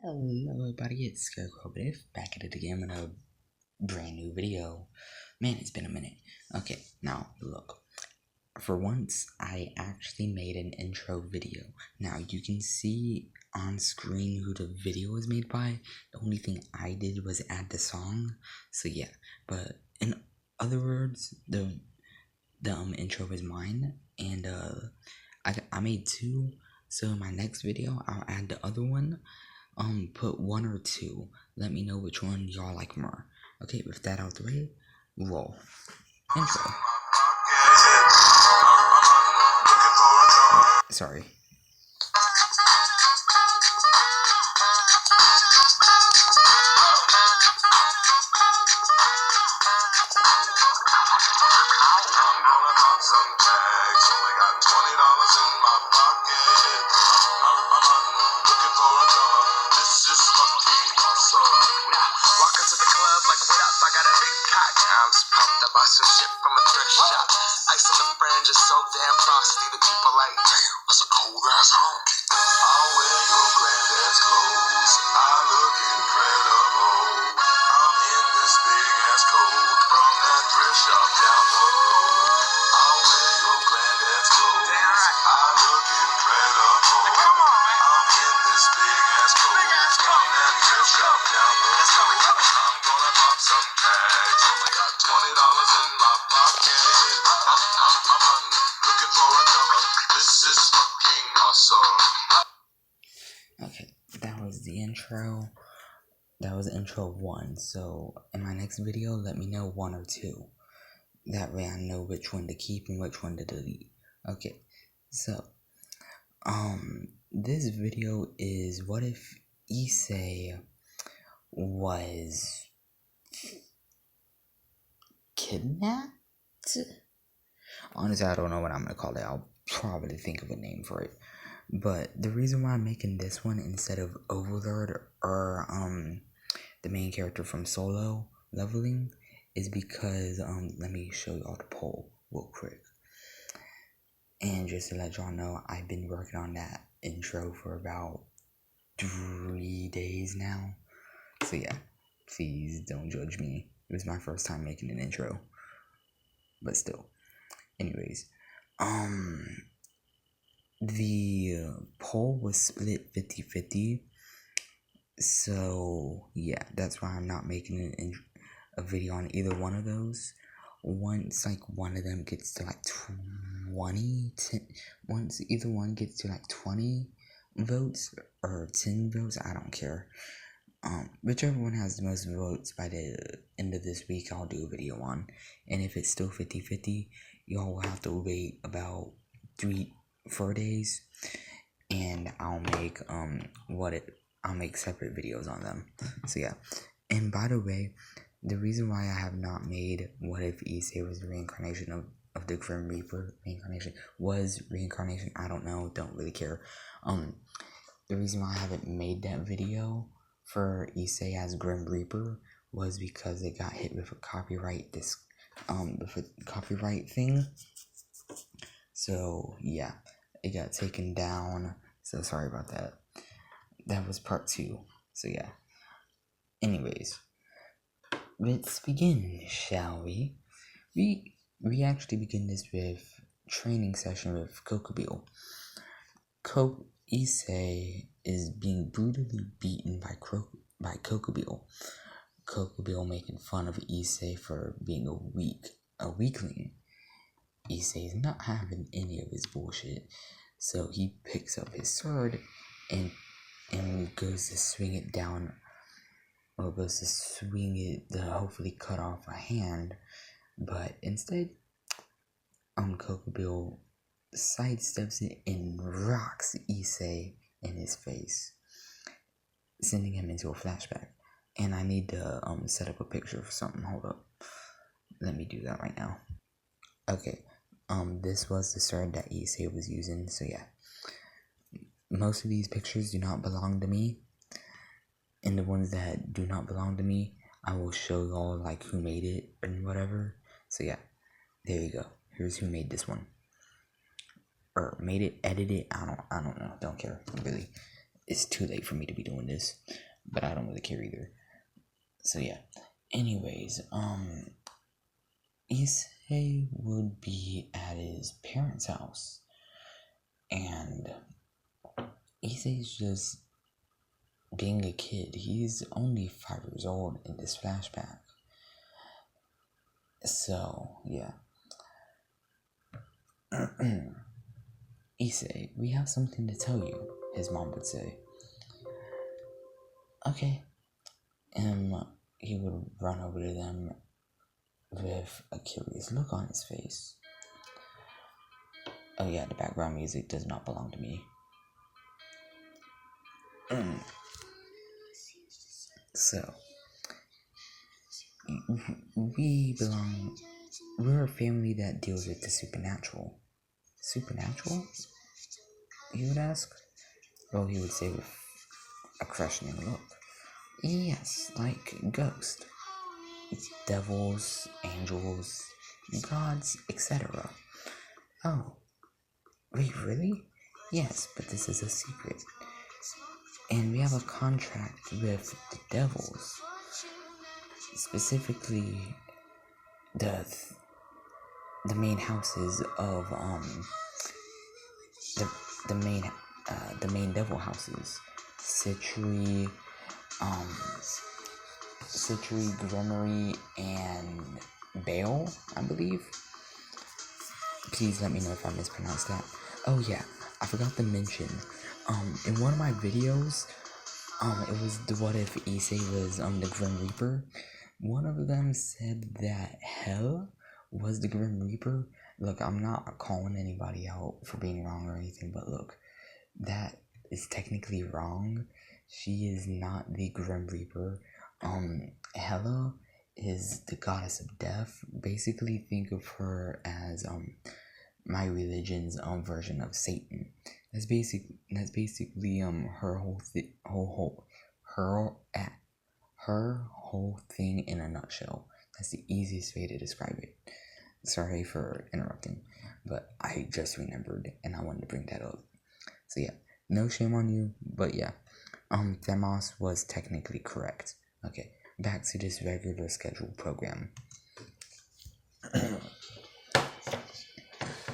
Hello everybody, it's Scarecrow back at it again with a brand new video. Man, it's been a minute. Okay, now look. For once, I actually made an intro video. Now you can see on screen who the video was made by. The only thing I did was add the song. So yeah, but in other words, the intro is mine, and I made two. So in my next video, I'll add the other one. Put one or two. Let me know which one y'all like more. Okay, with that out the way, roll. Intro. Sorry. Buy some shit from a thrift shop. Ice on the fringe is so damn frosty. The people like, damn, that's a cold ass home. I'll wear your granddad's clothes. I look incredible. I'm in this big ass coat from that thrift shop down the road. I'll wear your granddad's clothes. Damn right. I look incredible. Now, come on, man. I'm in this big ass coat from that thrift shop down the road. I'm gonna pop some tags. Only got $20 in my pocket. I'm looking for a cover. This is fucking awesome. Okay, that was the intro. That was intro one. So in my next video, let me know one or two. That way I know which one to keep and which one to delete. Okay, so this video is what if iesse was kidnapped? Honestly, I don't know what I'm gonna call it. I'll probably think of a name for it. But the reason why I'm making this one instead of Overlord or the main character from Solo Leveling is because let me show y'all the poll real quick. And just to let y'all know, I've been working on that intro for about 3 days now. So yeah, please don't judge me. It was my first time making an intro. But still. Anyways, the poll was split 50-50. So yeah, that's why I'm not making a video on either one of those. Once like one of them gets to like 20, once either one gets to like 20 votes or 10 votes, I don't care. Whichever one has the most votes by the end of this week, I'll do a video on. And if it's still 50-50, y'all will have to wait about 3-4 days, and I'll make I'll make separate videos on them. So yeah. And by the way, the reason why I have not made what if iesse was the reincarnation of the Grim Reaper, reincarnation, I don't know, don't really care. The reason why I haven't made that video for iesse as Grim Reaper was because it got hit with a copyright thing. So yeah, it got taken down. So sorry about that. That was part 2. So yeah. Anyways, let's begin, shall we? We actually begin this with training session with Kokobile. Iesse is being brutally beaten by Kokobile. Kokobile making fun of Iesse for being a weakling. Iesse is not having any of his bullshit, so he picks up his sword and goes to swing it down, or goes to swing it to hopefully cut off a hand, but instead, Kokobile sidesteps it and rocks iesse in his face, sending him into a flashback. And I need to set up a picture for something. Hold up, let me do that right now. Okay, this was the sword that iesse was using. So yeah, most of these pictures do not belong to me, and the ones that do not belong to me, I will show y'all like who made it and whatever. So yeah, there you go. Here's who made this one, or made it, edited it. I don't know. Don't care really. it's too late for me to be doing this, but I don't really care either. So yeah. Anyways, Issei would be at his parents' house, and Issei's just being a kid. He's only 5 years old in this flashback. So yeah. Issei, we have something to tell you, his mom would say. Okay. He would run over to them with a curious look on his face. Oh yeah, the background music does not belong to me. So, we're a family that deals with the supernatural. Supernatural? He would ask. Well, he would say with a questioning look. Yes, like ghosts, devils, angels, gods, etc. Oh, wait, really? Yes, but this is a secret. And we have a contract with the devils. Specifically, the main houses of the main devil houses, Citri, Grimory, and Bale, I believe. Please let me know if I mispronounced that. Oh yeah, I forgot to mention. In one of my videos, it was the what if Issei was the Grim Reaper. One of them said that Hell was the Grim Reaper. Look, I'm not calling anybody out for being wrong or anything, but look, that is technically wrong. She is not the Grim Reaper. Hela is the goddess of death. Basically, think of her as my religion's version of Satan. That's basically her whole thing in a nutshell. That's the easiest way to describe it. Sorry for interrupting, but I just remembered and I wanted to bring that up. So yeah, no shame on you, but yeah, Themos was technically correct. Okay, back to this regular scheduled program.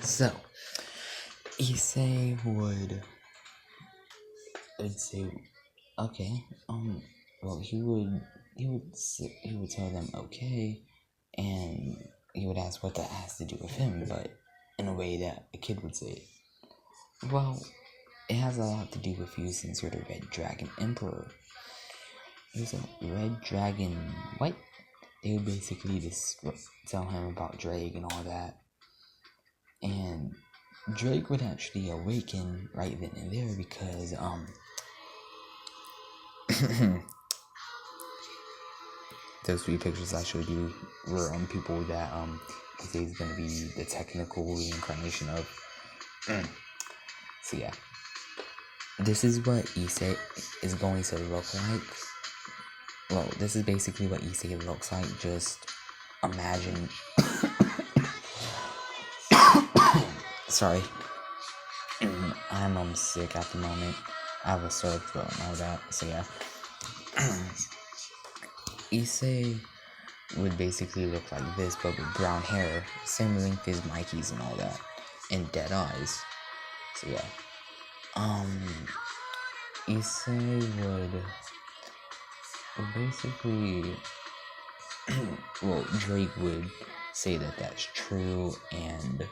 So, Issei would say, okay, well, he would tell them okay, and he would ask what that has to do with him, but in a way that a kid would say it. Well, it has a lot to do with you since you're the Red Dragon Emperor. He was a Red Dragon, what? They would basically just tell him about Drake and all that. And Drake would actually awaken right then and there because, those 3 pictures I showed you were people that Issei is going to be the technical reincarnation of. So yeah, this is what Issei is going to look like. Well, this is basically what Issei looks like. Just imagine. Sorry, I'm sick at the moment. I have a sore throat and all that. So yeah. Issei would basically look like this, but with brown hair, same length as Mikey's and all that, and dead eyes. So yeah, Issei would basically, well, Drake would say that that's true, and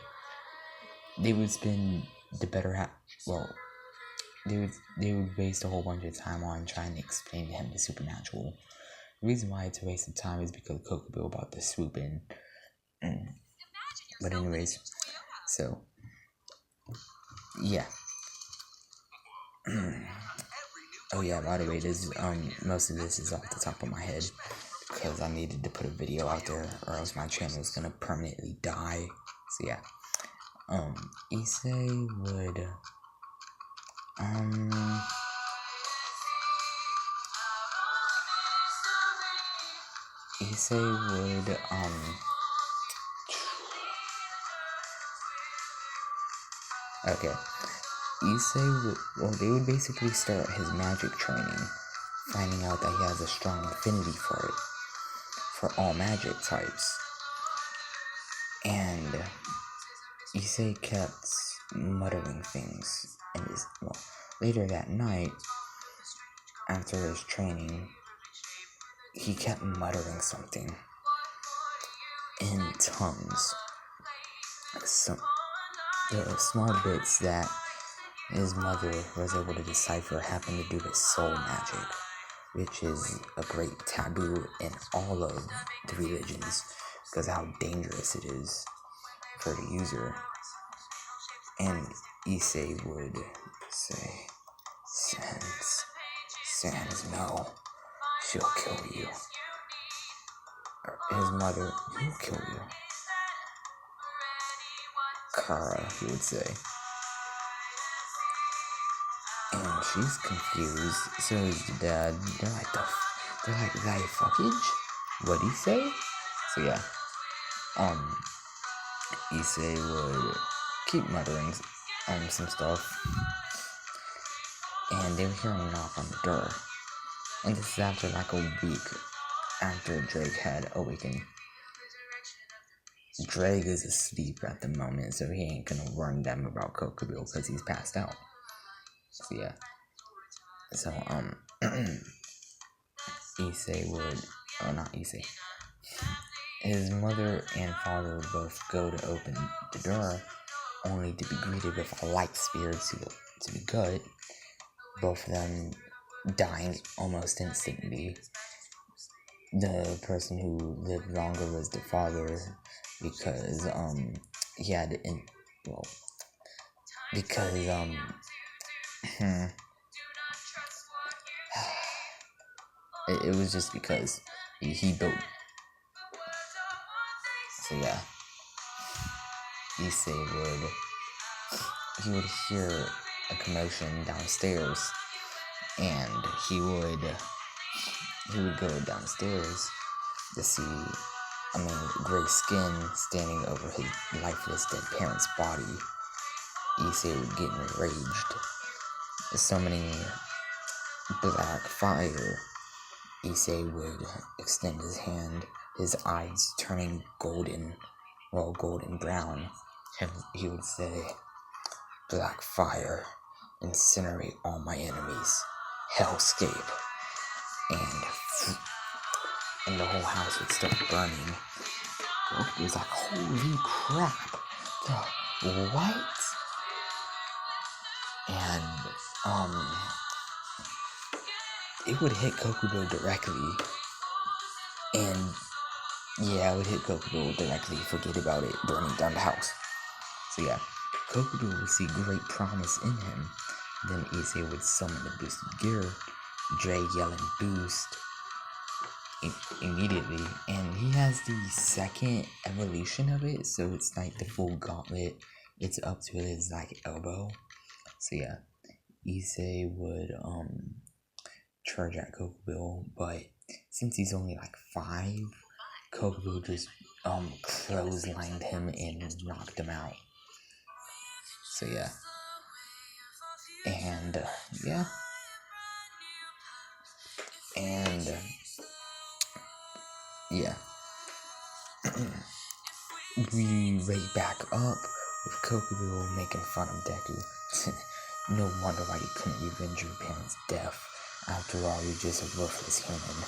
they would spend the better half. Well, they would waste a whole bunch of time on trying to explain to him the supernatural. The reason why it's a waste of time is because Kokobo about to swoop in. But anyways, so yeah. Oh yeah, by the way, this most of this is off the top of my head because I needed to put a video out there or else my channel is gonna permanently die. So yeah. Issei would okay. they would basically start his magic training, finding out that he has a strong affinity for it, for all magic types. And Issei kept muttering things, and later that night, after his training, he kept muttering something in tongues. So, the small bits that his mother was able to decipher happened to do with soul magic, which is a great taboo in all of the religions because of how dangerous it is for the user. And Issei would say, Sans, no, she'll kill you. Or his mother, will kill you. Kara, he would say. And she's confused, so is the dad. They're like, thy fuckage? What'd he say? So yeah, Issei would keep muttering some stuff, and they would hear him knock on the door. And this is after like a week after Drake had awakened. Drake is asleep at the moment, so he ain't gonna warn them about Kokubil because he's passed out. So yeah. So Issei would, not Issei. His mother and father would both go to open the door, only to be greeted with a light spear to the gut. Both of them dying almost instantly. The person who lived longer was the father because he had it was just because he built. So yeah, Issei would hear a commotion downstairs, and he would go downstairs to see gray skin standing over his lifeless dead parent's body. Issei would get enraged, summoning black fire. Issei would extend his hand, his eyes turning golden brown, and he would say, "Black fire, incinerate all my enemies, hellscape," and the whole house would start burning. It was like, holy crap, the what? And it would hit Kokubo directly, and yeah, it would hit Kokubo directly. Forget about it, burning down the house. So yeah, Kokubo would see great promise in him. Then Issei would summon the boosted gear, Dre yelling boost immediately, and he has the second evolution of it, so it's like the full gauntlet. It's up to his like elbow. So yeah, Issei would charge at Kokubo, but since he's only like 5, Kokubo just clotheslined him and knocked him out. So yeah. And we right back up with Kokubo making fun of Deku. No wonder why you couldn't revenge your parents' death. After all, you're just a worthless human.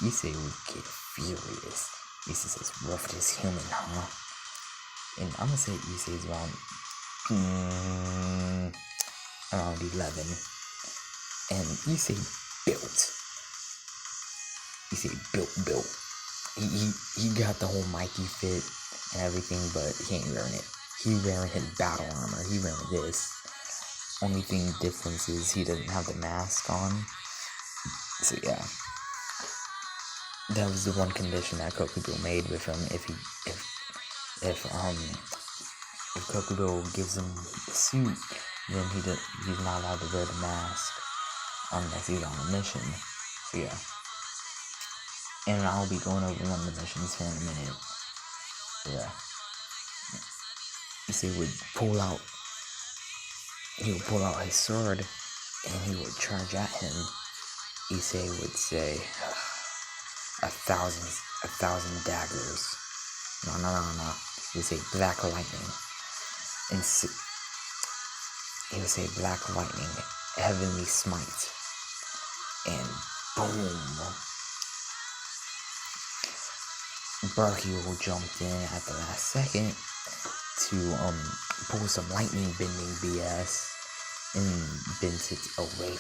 Issei would get furious. Issei says, "Worthless human, huh?" And I'm gonna say Issei's around 11. And Issei built. He got the whole Mikey fit and everything, but he ain't wearing it. He wearing his battle armor. He wearing this. Only thing difference is he doesn't have the mask on. So yeah, that was the one condition that Kokubo made with him. If Kokubo gives him the suit, then he's not allowed to wear the mask unless he's on a mission. So yeah. And I'll be going over one of the missions here in a minute. Yeah. Issei would pull out he would pull out his sword and he would charge at him. Issei would say, a thousand daggers. No. He would say black lightning. And he would say black lightning, heavenly smite. And boom. Berkeel jumped in at the last second to pull some lightning bending BS and Benson away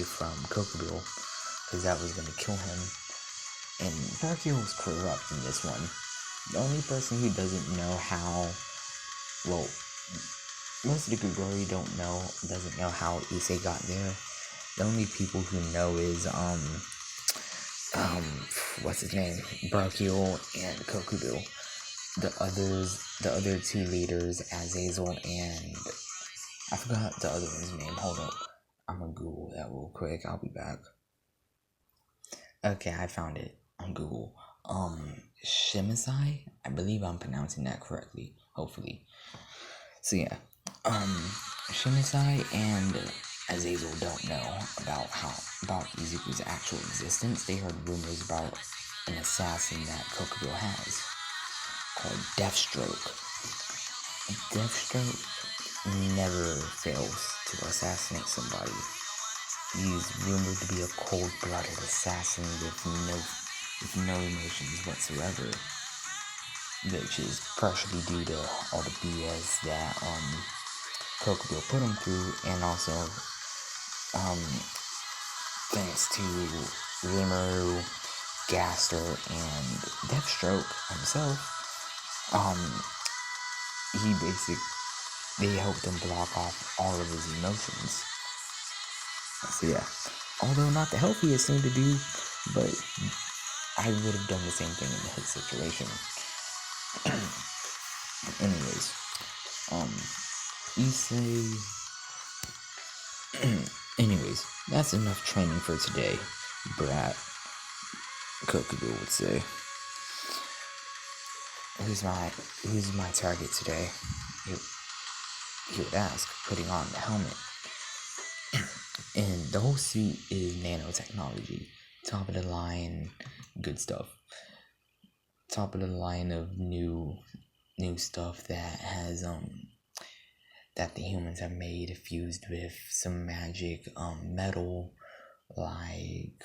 from Kokobel, because that was gonna kill him. And Berkeel was corrupt in this one. The only person who doesn't know how, well, most of the Gregori doesn't know how Issei got there. The only people who know is what's his name, Berkeel and Kokobel. The other two leaders, Azazel and I forgot the other one's name. Hold up, I'm gonna Google that real quick. I'll be back. Okay, I found it on Google. Shimazai, I believe I'm pronouncing that correctly, hopefully. So yeah, Shimazai and Azazel don't know about Izuku's actual existence. They heard rumors about an assassin that Kokobel has called Deathstroke. Deathstroke never fails to assassinate somebody. He's rumored to be a cold-blooded assassin with no emotions whatsoever, which is partially due to all the BS that Kokobel put him through, and also thanks to Rimuru, Gaster, and Deathstroke himself, they helped him block off all of his emotions. So yeah, although not the healthiest thing to do, but I would have done the same thing in his situation. Anyways, anyways, that's enough training for today, brat. Kokobel would say. Who's my target today? He would ask, putting on the helmet. And the whole suit is nanotechnology. Top of the line, good stuff. Top of the line of new stuff that has that the humans have made, fused with some magic metal, like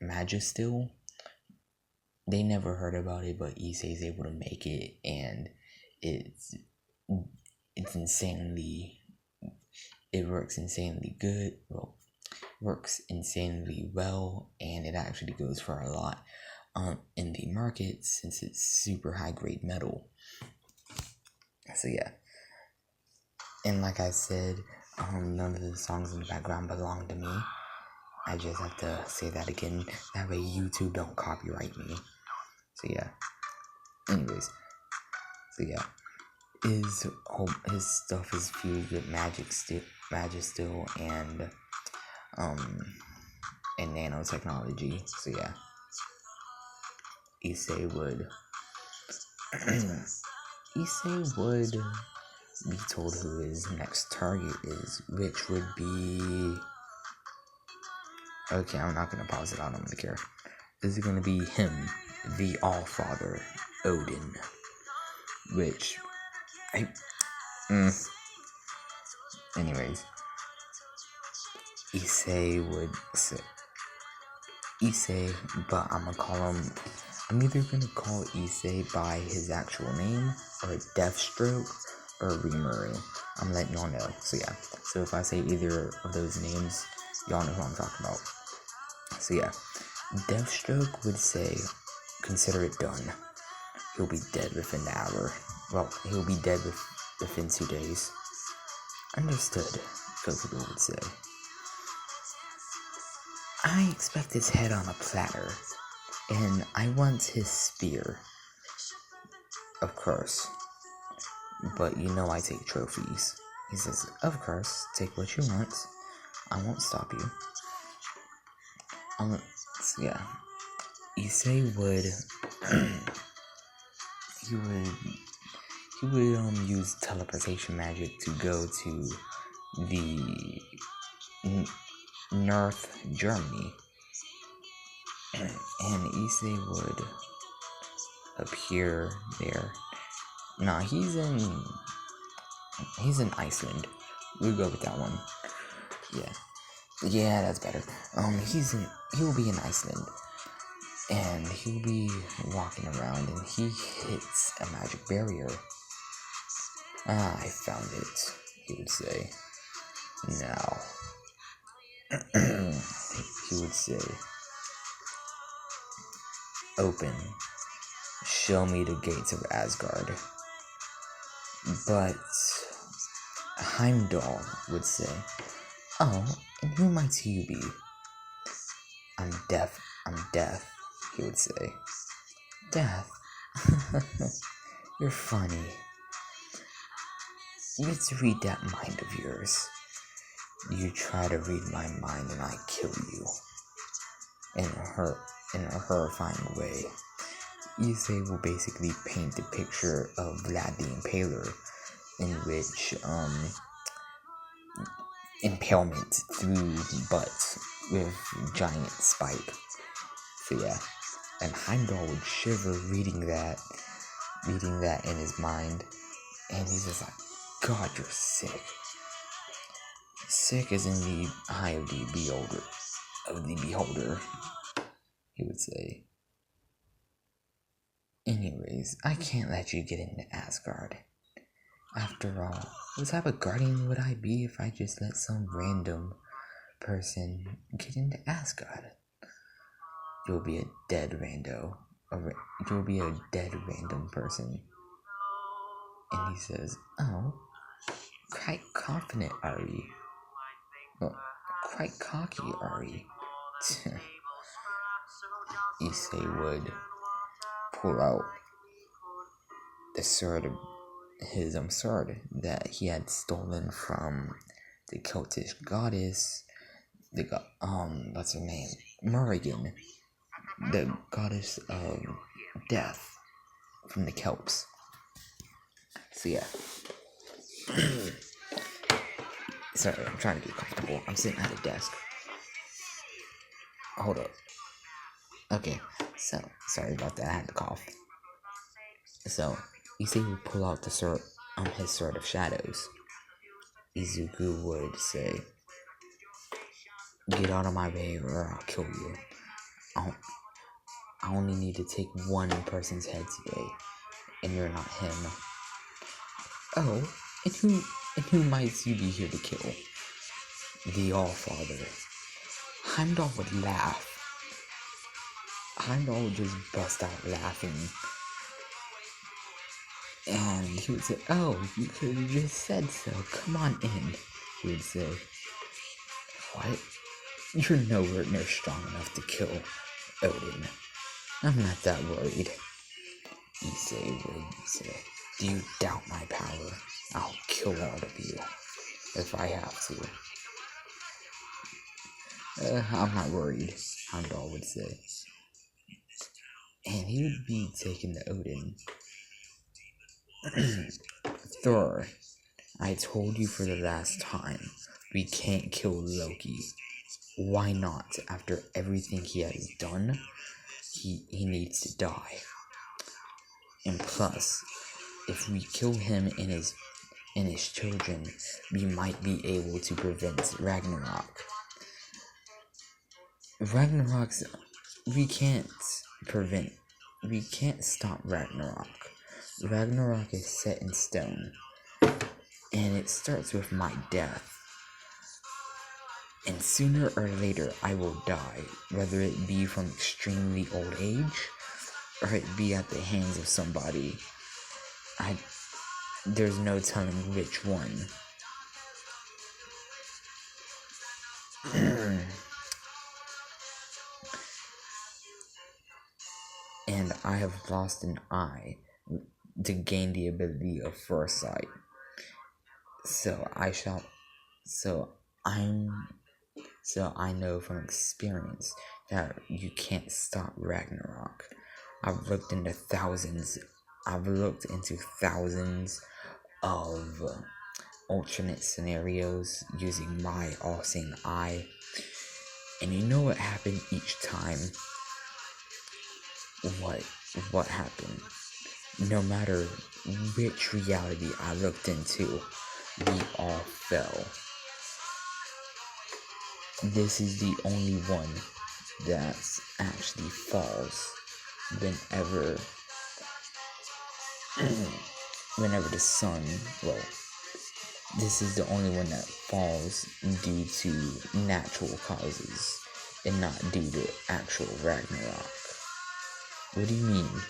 Magistil. They never heard about it, but Issei is able to make it, and it's insanely. It works insanely good. Well, works insanely well, and it actually goes for a lot in the market since it's super high grade metal. So yeah, and like I said, none of the songs in the background belong to me. I just have to say that again. That way YouTube don't copyright me. So yeah. Anyways. So yeah. His stuff is fused with Magistil and nanotechnology. So yeah. Issei would be told who his next target is, which would be... Okay, I'm not gonna pause it. I don't really care. This is gonna be him, the Allfather, Odin. Which... Anyways. Issei would say... Issei, but I'm either gonna call Issei by his actual name, or Deathstroke, or Rimuru. I'm letting y'all know. So yeah. So if I say either of those names, y'all know who I'm talking about. So yeah. Deathstroke would say, consider it done. He'll be dead within the hour. Well, he'll be dead within 2 days. Understood, Kokobel would say. I expect his head on a platter, and I want his spear. Of course. But you know I take trophies. He says, of course, take what you want. I won't stop you. So yeah. Issei would he would use teleportation magic to go to the North Germany, and Issei would appear there. Nah, he's in Iceland. We'll go with that one. Yeah, that's better. He'll be in Iceland, and he'll be walking around, and he hits a magic barrier. I found it, he would say. Now, he would say, open, show me the gates of Asgard. But Heimdall would say, oh, and who might you be? I'm deaf, he would say. Death? You're funny. Let's read that mind of yours. You try to read my mind and I kill you. In a horrifying way. Issei will basically paint the picture of Vlad the Impaler, in which impalement through butt with giant spike. So yeah, and Heimdall would shiver reading that in his mind, and he's just like, God, you're sick. Sick as in the eye of the beholder, he would say. Anyways, I can't let you get into Asgard. After all, what type of guardian would I be if I just let some random person get into Asgard? You'll be a dead rando. You'll be a dead random person. And he says, oh, quite confident are you? Well, quite cocky are you? Issei would pull out the sword, his sword that he had stolen from the Celtic goddess, what's her name? Morrigan, the goddess of death from the Celts. So yeah. Sorry, I'm trying to get comfortable. I'm sitting at a desk. Hold up. Okay, so sorry about that. I had to cough. So Issei would pull out the sword, his sword of shadows. Izuku would say, "Get out of my way, or I'll kill you. I only need to take one person's head today, and you're not him." Oh, and who might you be here to kill? The All-Father. Heimdall would laugh. Heimdall would just bust out laughing. And he would say, oh, you could have just said so. Come on in, he would say. What? You're nowhere near strong enough to kill Odin. I'm not that worried. Issei would say, do you doubt my power? I'll kill all of you if I have to. I'm not worried, Heimdall would say. And he would be taken to Odin. Thor, I told you for the last time, we can't kill Loki. Why not? After everything he has done, he needs to die. And plus, if we kill him and his children, we might be able to prevent Ragnarok. We can't stop Ragnarok. Ragnarok is set in stone, and it starts with my death. And sooner or later, I will die, whether it be from extremely old age, or it be at the hands of somebody. There's no telling which one. And I have lost an eye to gain the ability of foresight. So I know from experience that you can't stop Ragnarok. I've looked into thousands. I've looked into thousands of alternate scenarios using my all-seeing eye. And you know what happened each time? What happened? No matter which reality I looked into, we all fell. This is the only one that actually falls whenever the sun, this is the only one that falls due to natural causes and not due to actual Ragnarok. What do you mean?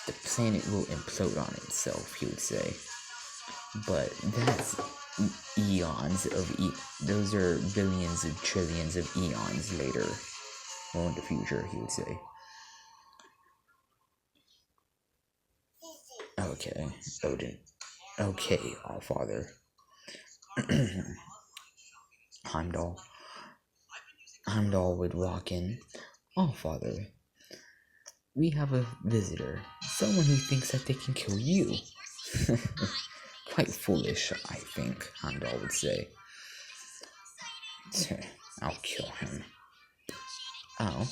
The planet will implode on itself, he would say. But that's eons of those are billions of trillions of eons later. Well, in the future, he would say. Okay, Odin. Okay, Allfather. Heimdall would walk in. Allfather, we have a visitor. Someone who thinks that they can kill you. Quite foolish, I think, Heimdall would say. I'll kill him. Oh.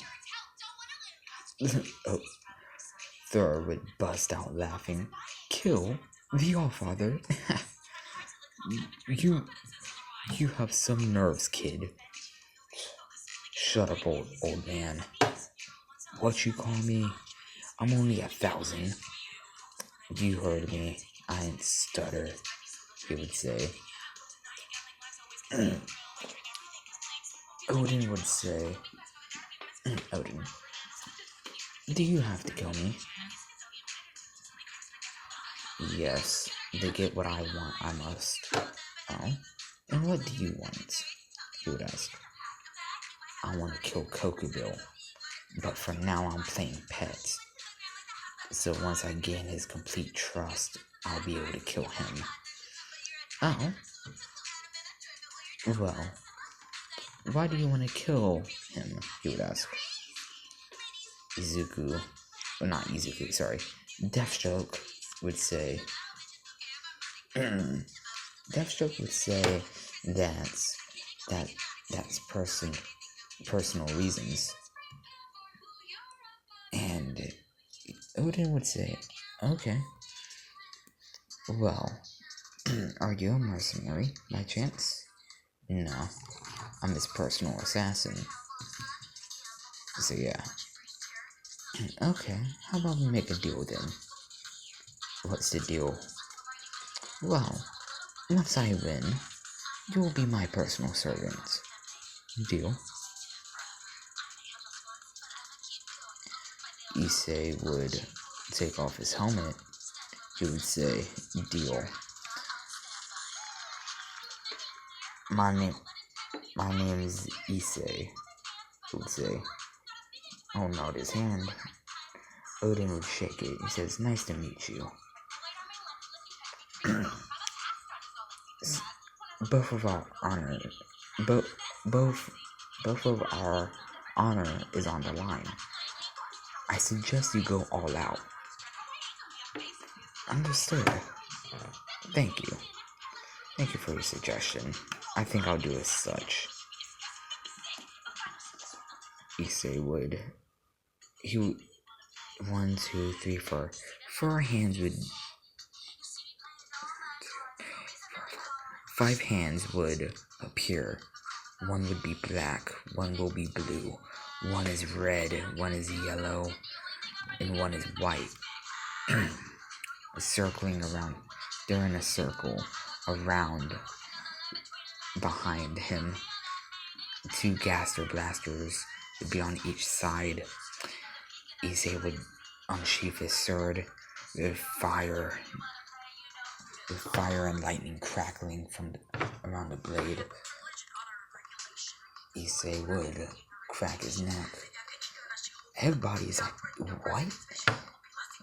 Oh. Thor would bust out laughing. Kill the Allfather? You have some nerves, kid. Shut up, old man. What you call me? I'm only 1,000. You heard me. I ain't stutter, he would say. Odin would say, Odin, do you have to kill me? Yes, to get what I want, I must. Oh, and what do you want? He would ask. I want to kill Kokubil, but for now I'm playing pet. So once I gain his complete trust, I'll be able to kill him. Oh? Well, why do you want to kill him? He would ask. Deathstroke would say, that's personal reasons. And Odin would say, okay. Well, are you a mercenary by chance? No, I'm his personal assassin. So yeah. Okay, how about we make a deal then? What's the deal? Well, once I win, you will be my personal servant. Deal? Issei would take off his helmet. He would say, deal. My name is Issei, he would say, holding out his hand. Odin would shake it. He says, nice to meet you. Both of our honor is on the line. I suggest you go all out. Understood. Thank you. Thank you for your suggestion. I think I'll do as such. Issei would. He would. 1, 2, 3, 4. 4 hands would. 5 hands would appear. One would be black, one will be blue, one is red, one is yellow, and one is white. Circling around. They're in a circle around behind him. 2 Gaster Blasters would be on each side. Issei would unsheath his sword with fire and lightning crackling from around the blade. Issei would crack his neck. Everybody's like, what?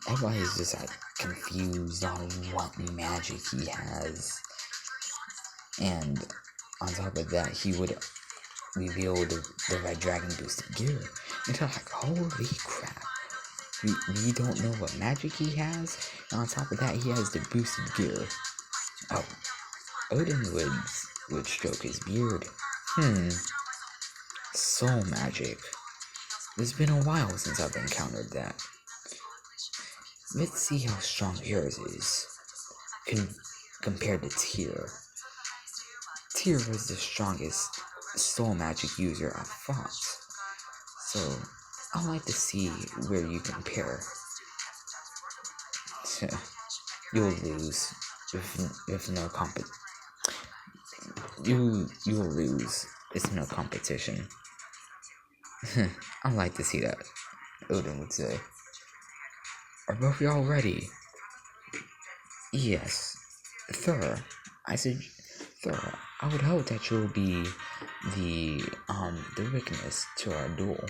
Everybody's just like confused on what magic he has. And on top of that, he would reveal the Red Dragon boosted gear. And they're like, holy crap. We don't know what magic he has, and on top of that, he has the boosted gear. Oh, Odin would stroke his beard. Soul magic. It's been a while since I've encountered that. Let's see how strong yours is compared to Tyr. Tyr was the strongest soul magic user I fought, so I'd like to see where you compare. You'll lose if no you'll lose. It's no competition. I'd like to see that, Odin would say. Are both y'all ready? Yes. Thor, Thor, I would hope that you'll be the witness to our duel.